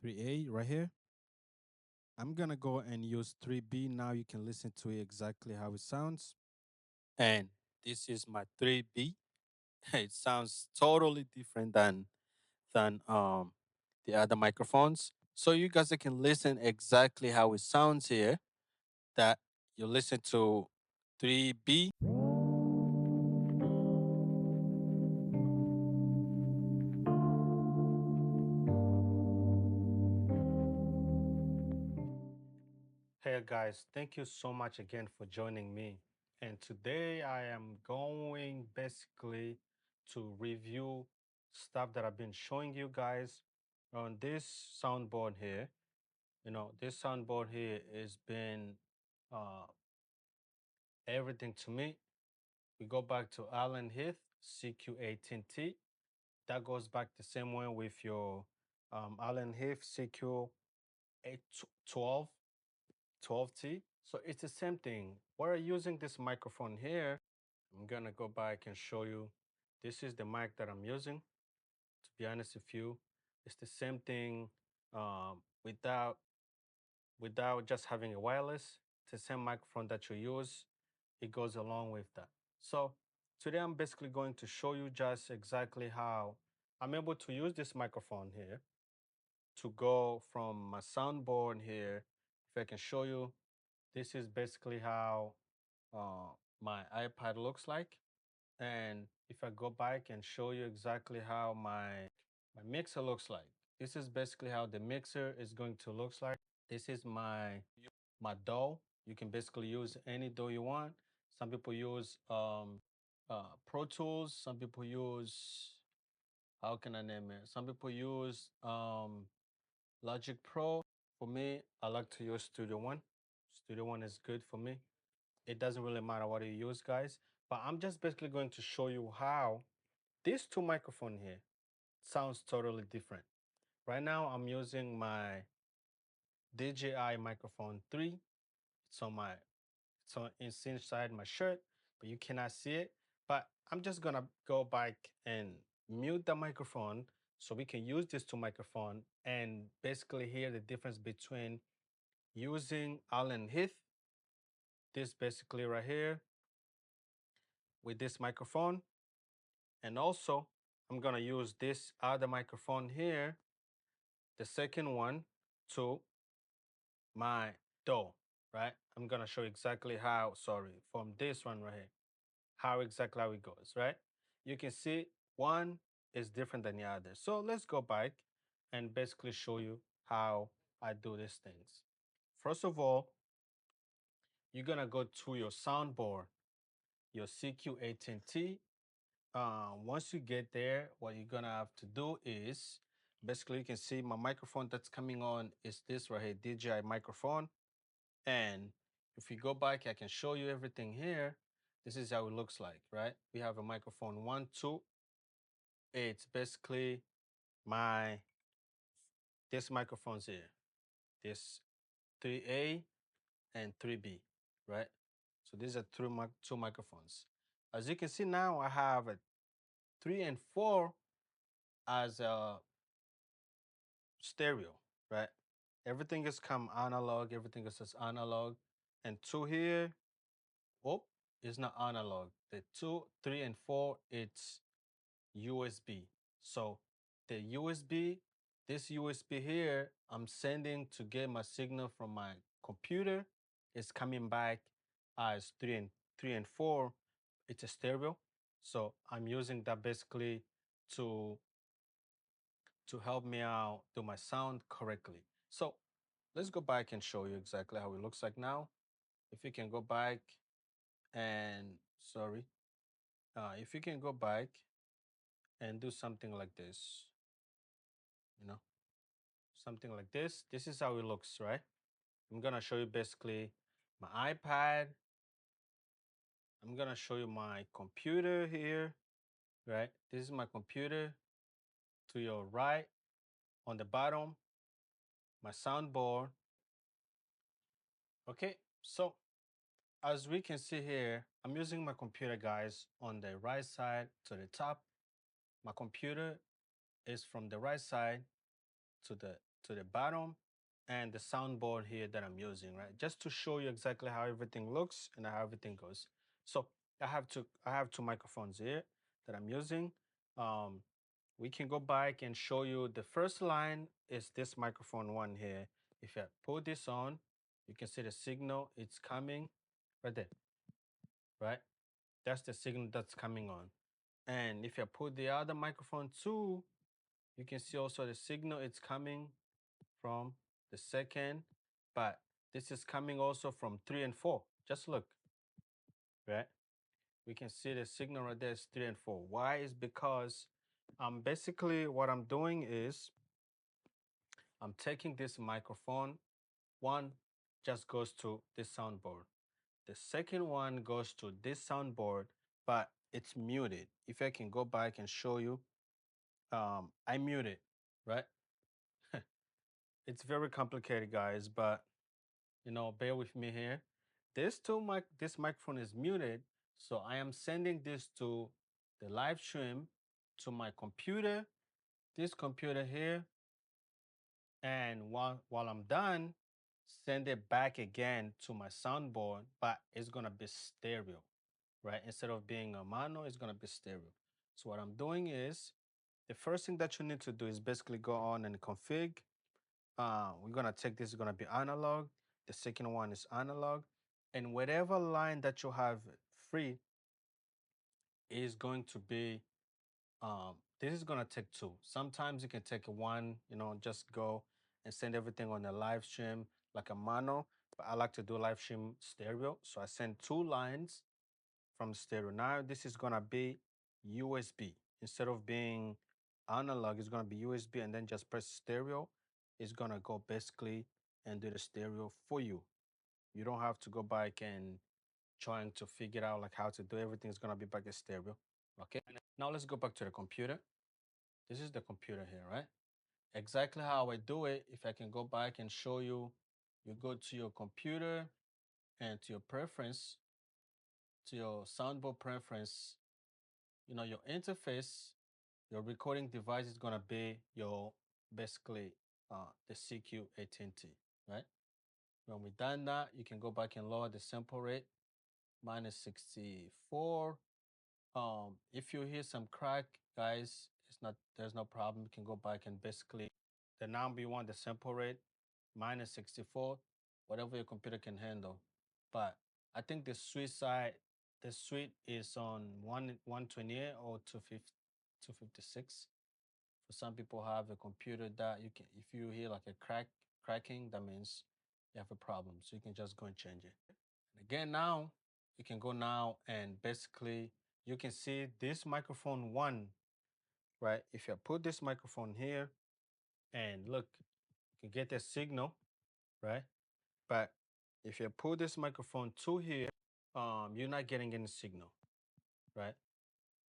3A right here. I'm gonna go and use 3B. Now you can listen to it exactly how it sounds. And this is my 3B. It sounds totally different than the other microphones. So you guys can listen exactly how it sounds here. That you listen to 3B. Hey guys, thank you so much again for joining me. And today I am going basically to review stuff that I've been showing you guys on this soundboard here. This soundboard here has been uh, everything to me. We go back to Heath CQ18T. That goes back the same way with your Heath CQ812T. So it's the same thing. We're using this microphone here. I'm gonna go back and show you. This is the mic that I'm using. To be honest with you, it's the same thing without just having a wireless. It's the same microphone that you use. It goes along with that. So today I'm basically going to show you just exactly how I'm able to use this microphone here to go from my soundboard here. If I can show you, this is basically how uh, my iPad looks like. And if I go back and show you exactly how my mixer looks like, this is basically how the mixer is going to look like. This is my DAW. You can basically use any DAW you want. Some people use Pro Tools. Some people use, how can I name it? Some people use Logic Pro. For me, I like to use Studio One. Studio One is good for me. It doesn't really matter what you use, guys. But I'm just basically going to show you how these two microphones here sounds totally different. Right now, I'm using my DJI microphone 3. It's inside my shirt, but you cannot see it. But I'm just gonna go back and mute the microphone so we can use this two microphone and basically hear the difference between using Allen Heath, this basically right here with this microphone. And also I'm gonna use this other microphone here, the second one, to my DAW, right? I'm gonna show exactly how, sorry, from this one right here, how exactly how it goes, right? You can see one is different than the other. So let's go back and basically show you how I do these things. First of all, you're gonna go to your soundboard, your CQ18T. Once you get there, what you're gonna have to do is basically you can see my microphone that's coming on is this right here, DJI microphone. And if you go back, I can show you everything here. This is how it looks like, right? We have a microphone 1, 2. It's basically my this microphones here, this 3A and 3B, right? So these are two microphones. As you can see now, I have a 3 and 4 as a stereo, right? Everything is come analog, everything is just analog. And 2 here, oh, it's not analog. The 2, 3, and 4, it's USB. So the USB, this USB here, I'm sending to get my signal from my computer. It's coming back as 3 and 4. It's a stereo. So I'm using that basically to to help me out do my sound correctly. So let's go back and show you exactly how it looks like now. If you can go back and sorry, if you can go back and do something like this, you know, something like this. This is how it looks, right? I'm gonna show you basically my iPad. I'm gonna show you my computer here, right? This is my computer to your right on the bottom, my soundboard. Okay, so as we can see here, I'm using my computer, guys, on the right side to the top. My computer is from the right side to the bottom and the soundboard here that I'm using, right? Just to show you exactly how everything looks and how everything goes. So I have two microphones here that I'm using. We can go back and show you the first line is this microphone one here. If I put this on, you can see the signal, it's coming right there, right? That's the signal that's coming on. And if I put the other microphone too, you can see also the signal, it's coming from the second, but this is coming also from 3 and 4. Just look, right? We can see the signal right there is 3 and 4. Why? Is because basically what I'm doing is I'm taking this microphone. One just goes to this soundboard. The second one goes to this soundboard, but it's muted. If I can go back and show you, I mute it, right? It's very complicated, guys, but bear with me here. This microphone is muted, so I am sending this to the live stream to my computer, this computer here, and while I'm done, send it back again to my soundboard, but it's gonna be stereo, right? Instead of being a mono, it's gonna be stereo. So what I'm doing is, the first thing that you need to do is basically go on and config. We're gonna take this is gonna be analog. The second one is analog, and whatever line that you have free is going to be. This is gonna take two. Sometimes you can take one. Just go and send everything on the live stream like a mono. But I like to do live stream stereo, so I send two lines from stereo. Now this is gonna be USB instead of being analog. It's gonna be USB, and then just press stereo. It's gonna go basically and do the stereo for you. You don't have to go back and trying to figure out like how to do everything. It's gonna be back in stereo. Okay. Now let's go back to the computer. This is the computer here, right? Exactly how I do it. If I can go back and show you, you go to your computer and to your preference, to your soundboard preference, your interface, your recording device is gonna be your basically the CQ18T, right? When we're done that, you can go back and lower the sample rate, -64. If you hear some crack, guys, there's no problem. You can go back and basically the number you want the sample rate, -64, whatever your computer can handle. But I think the sweet is on 128 or 256. For some people have a computer that you can, if you hear like a cracking, that means you have a problem. So you can just go and change it. And again, now you can go now and basically you can see this microphone one, right? If you put this microphone here and look, you can get the signal, right? But if you put this microphone two here, you're not getting any signal, right?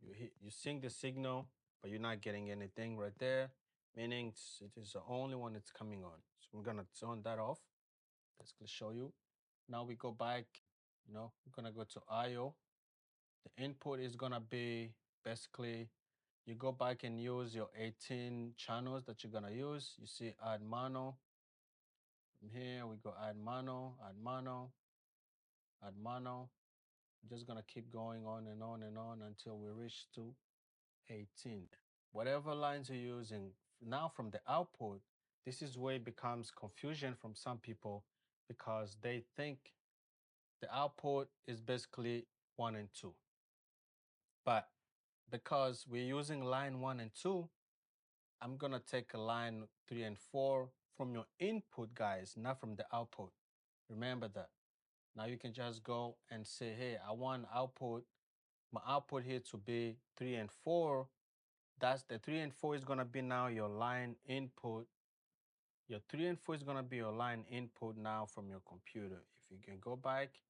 You sing the signal, but you're not getting anything right there, meaning it is the only one that's coming on. So I'm gonna turn that off. Basically show you. Now we go back, we're gonna go to IO. The input is gonna be basically, you go back and use your 18 channels that you're gonna use. You see add mono. From here we go add mono, add mono, add mono. We're just gonna keep going on and on and on until we reach to 18. Whatever lines you're using, now from the output, this is where it becomes confusion from some people because they think the output is basically 1 and 2. But because we're using line 1 and 2, I'm gonna take a line 3 and 4 from your input, guys, not from the output. Remember that. Now you can just go and say, hey, I want my output here to be 3 and 4. That's the 3 and 4 is gonna be now your line input. Your 3 and 4 is gonna be your line input now from your computer. If you can go back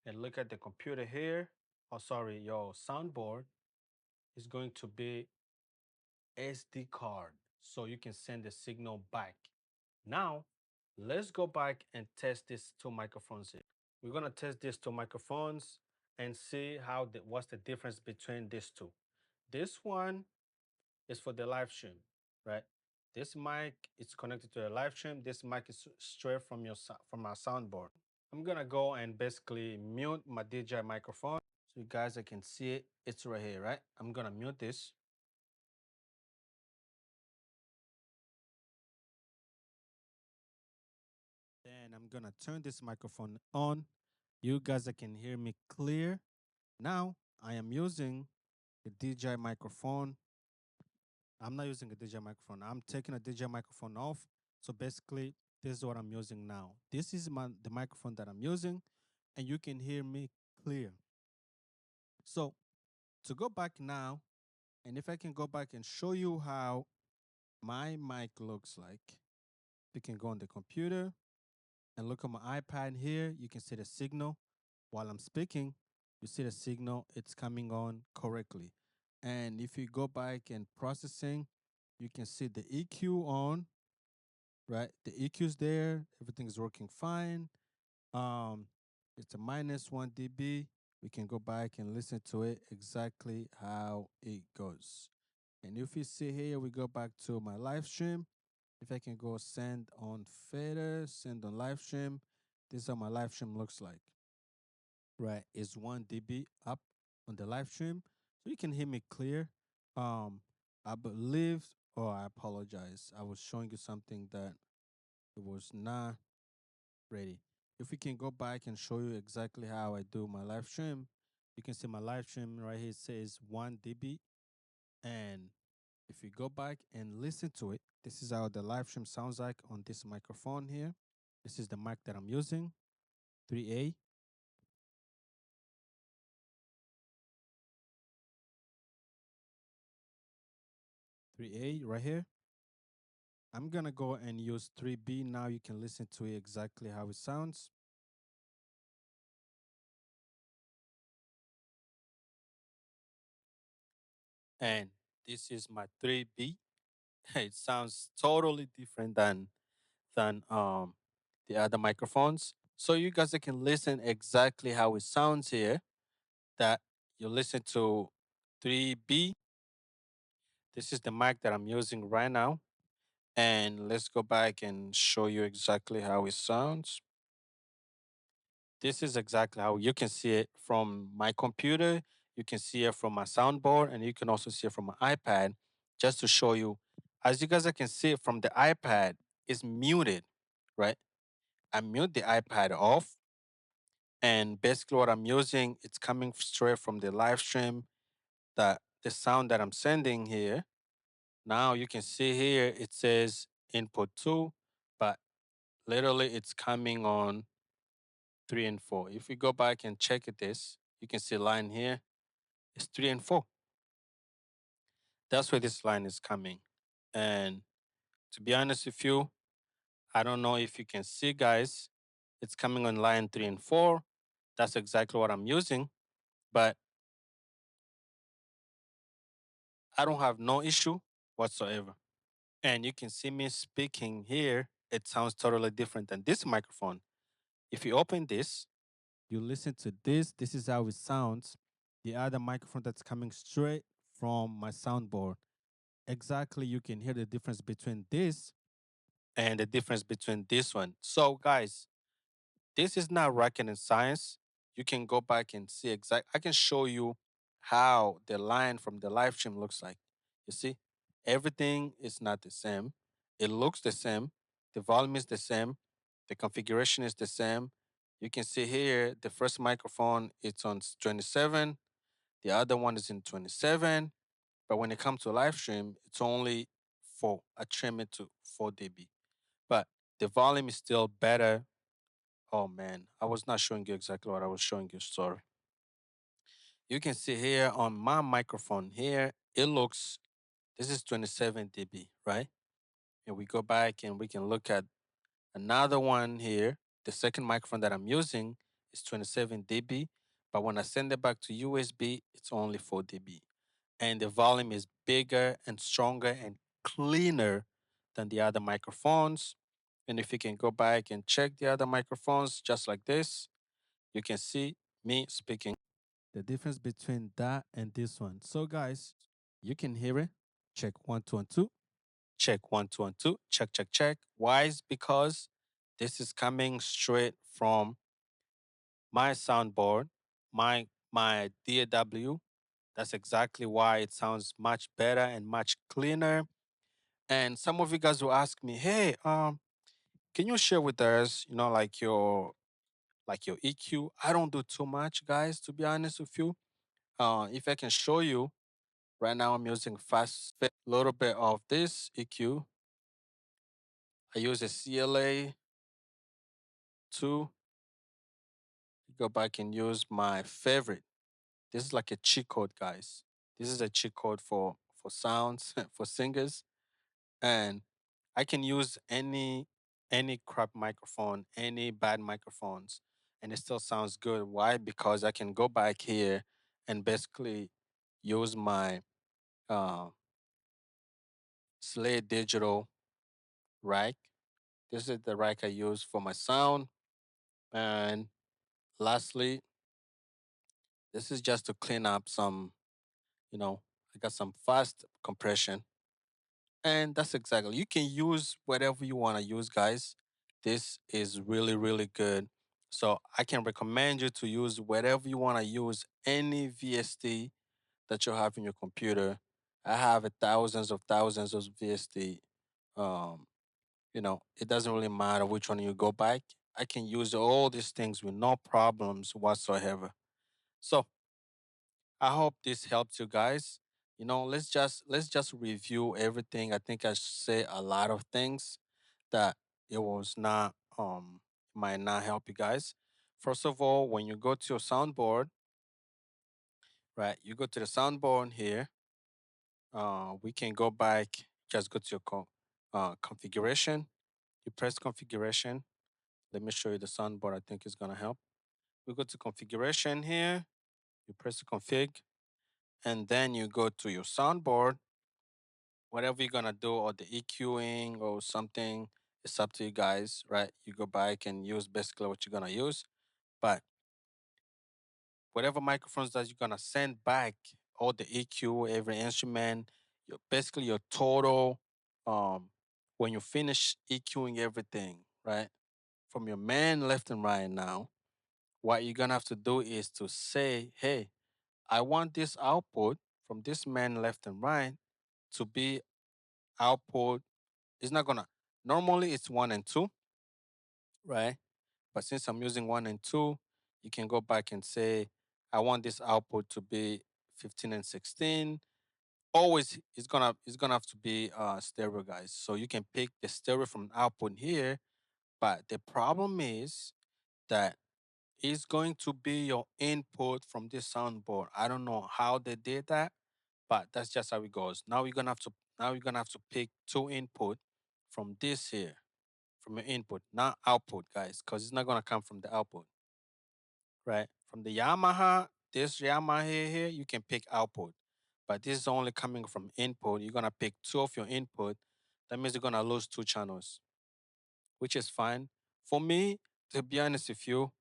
and look at the computer here, oh sorry, your soundboard is going to be SD card, so you can send the signal back. Now, let's go back and test these two microphones here. We're gonna test these two microphones and see what's the difference between these two. This one is for the live stream, right? This mic is connected to the live stream. This mic is straight from from our soundboard. I'm gonna go and basically mute my DJI microphone so you guys can see it. It's right here, right? I'm gonna mute this. Then I'm gonna turn this microphone on. You guys can hear me clear. Now I am using the DJI microphone. I'm not using a DJI microphone. I'm taking a DJI microphone off. So basically, this is what I'm using now. This is the microphone that I'm using, and you can hear me clear. So to go back now, and if I can go back and show you how my mic looks like, you can go on the computer and look at my iPad here. You can see the signal while I'm speaking. You see the signal, it's coming on correctly. And if you go back and processing, you can see the EQ on, right? The EQ's there, everything's working fine. Um, it's a -1 dB. We can go back and listen to it exactly how it goes. And if you see here, we go back to my live stream. If I can go send on fader, send on live stream, this is how my live stream looks like. Right, it's 1 dB up on the live stream. So you can hear me clear. I believe, or I apologize. I was showing you something that it was not ready. If we can go back and show you exactly how I do my live stream, you can see my live stream right here says 1 dB. And if you go back and listen to it, this is how the live stream sounds like on this microphone here. This is the mic that I'm using, 3A. 3A right here. I'm gonna go and use 3B now. You can listen to it exactly how it sounds. And this is my 3B. It sounds totally different than the other microphones. So you guys can listen exactly how it sounds here. That you listen to 3B. This is the mic that I'm using right now. And let's go back and show you exactly how it sounds. This is exactly how you can see it from my computer. You can see it from my soundboard, and you can also see it from my iPad. Just to show you, as you guys can see it from the iPad, it's muted, right? I mute the iPad off, and basically what I'm using, it's coming straight from the live stream. That the sound that I'm sending here. Now you can see here it says input 2, but literally it's coming on 3 and 4. If we go back and check this, you can see line here. It's 3 and 4. That's where this line is coming. And to be honest with you, I don't know if you can see, guys. It's coming on line 3 and 4. That's exactly what I'm using. But I don't have no issue whatsoever. And you can see me speaking here. It sounds totally different than this microphone. If you open this, you listen to this. This is how it sounds. The other microphone that's coming straight from my soundboard. Exactly, you can hear the difference between this and the difference between this one. So, guys, this is not rocket and science. You can go back and see I can show you how the line from the live stream looks like. You see, everything is not the same. It looks the same. The volume is the same. The configuration is the same. You can see here the first microphone it's on 27. The other one is in 27. But when it comes to live stream, it's only 4. I trim it to 4 dB. But the volume is still better. Oh man, I was not showing you exactly what I was showing you. Sorry. You can see here on my microphone here, it looks, this is 27 dB, right? And we go back and we can look at another one here. The second microphone that I'm using is 27 dB. But when I send it back to USB, it's only 4 dB. And the volume is bigger and stronger and cleaner than the other microphones. And if you can go back and check the other microphones just like this, you can see me speaking. The difference between that and this one. So guys, you can hear it. Check 1, 2, and 2. Check 1 2 1 2. Check, check, check. Why? Is because this is coming straight from my soundboard, my DAW. That's exactly why it sounds much better and much cleaner. And some of you guys will ask me, "Hey, can you share with us, like your EQ?" I don't do too much, guys, to be honest with you. If I can show you right now, I'm using fast a little bit of this EQ. I use a CLA 2. Go back and use my favorite. This is like a cheat code, guys. This is a cheat code for sounds for singers, and I can use any crap microphone, any bad microphones, and it still sounds good. Why? Because I can go back here and basically use my uh, Slate Digital rack. This is the rack I use for my sound, and lastly, this is just to clean up some. I got some fast compression. And that's exactly. You can use whatever you want to use, guys. This is really, really good. So I can recommend you to use whatever you want to use, any VST that you have in your computer. I have thousands of VST. Um, it doesn't really matter which one you go back. I can use all these things with no problems whatsoever. So I hope this helps you guys. Let's just review everything. I think I say a lot of things that it was not might not help you guys. First of all, when you go to your soundboard, right? You go to the soundboard here. We can go back. Just go to your configuration. You press configuration. Let me show you the soundboard. I think it's gonna help. We go to configuration here. You press the config, and then you go to your soundboard. Whatever you're gonna do, or the EQing or something, it's up to you guys, right? You go back and use basically what you're gonna use. But whatever microphones that you're gonna send back, all the EQ, every instrument, basically your total, um, when you finish EQing everything, right? From your man left and right now, what you're gonna have to do is to say, hey, I want this output from this man left and right to be output. It's not gonna. Normally, it's 1 and 2, right? But since I'm using 1 and 2, you can go back and say, I want this output to be 15 and 16. Always, it's gonna have to be stereo, guys. So you can pick the stereo from output here. But the problem is that it's going to be your input from this soundboard. I don't know how they did that, but that's just how it goes. Now you're gonna have to pick two input from this here, from your input, not output, guys, because it's not gonna come from the output, right? From the Yamaha, this Yamaha here, you can pick output, but this is only coming from input. You're gonna pick two of your input. That means you're gonna lose two channels, which is fine. For me, to be honest with you,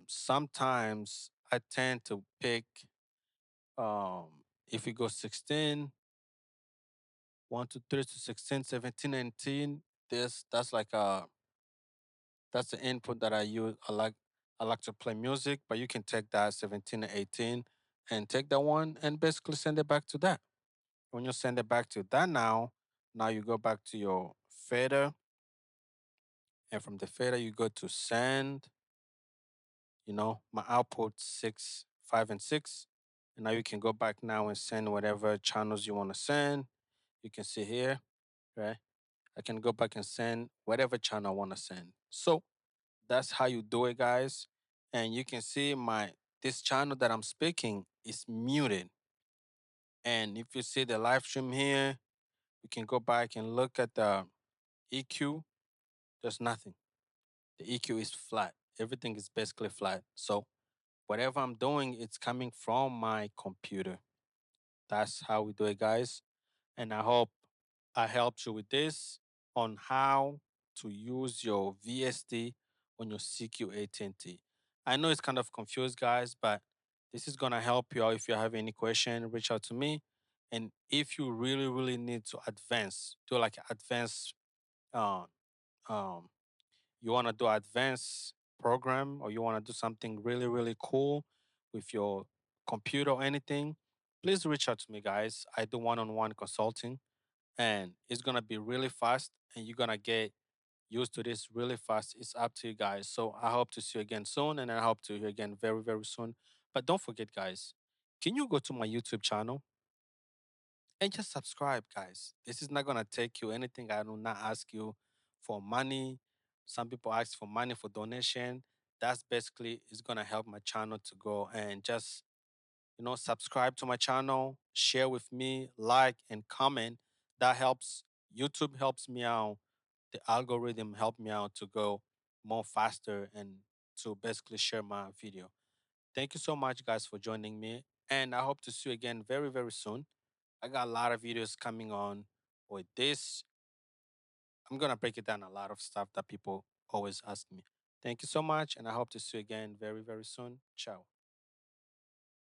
sometimes I tend to pick if we go 16, 1 to 3 to 16, 17, 18. That's like that's the input that I use. I like to play music, but you can take that 17 and 18 and take that one and basically send it back to that. When you send it back to that now you go back to your fader, and from the fader you go to send, my output 6, 5, and 6. And now you can go back now and send whatever channels you want to send. You can see here, right? I can go back and send whatever channel I want to send. So that's how you do it, guys. And you can see my this channel that I'm speaking is muted. And if you see the live stream here, you can go back and look at the EQ. There's nothing. The EQ is flat. Everything is basically flat. So whatever I'm doing, it's coming from my computer. That's how we do it, guys. And I hope I helped you with this on how to use your VST on your CQ18T. I know it's kind of confused, guys, but this is going to help you out. If you have any question, reach out to me And if you really, really need to advance, do like advanced, uh, um, you want to do advanced program, or you want to do something really, really cool with your computer or anything, please reach out to me, guys. I do one-on-one consulting, and it's gonna be really fast, and you're gonna get used to this really fast. It's up to you guys. So I hope to see you again soon, and I hope to hear you again very, very soon. But don't forget, guys, can you go to my YouTube channel and just subscribe, guys? This is not gonna take you anything. I do not ask you for money. Some people ask for money for donation. That's basically is gonna help my channel to grow. And just subscribe to my channel, share with me, like and comment. That helps. YouTube helps me out. The algorithm help me out to go more faster and to basically share my video. Thank you so much, guys, for joining me. And I hope to see you again very, very soon. I got a lot of videos coming on with this. I'm going to break it down a lot of stuff that people always ask me. Thank you so much. And I hope to see you again very, very soon. Ciao.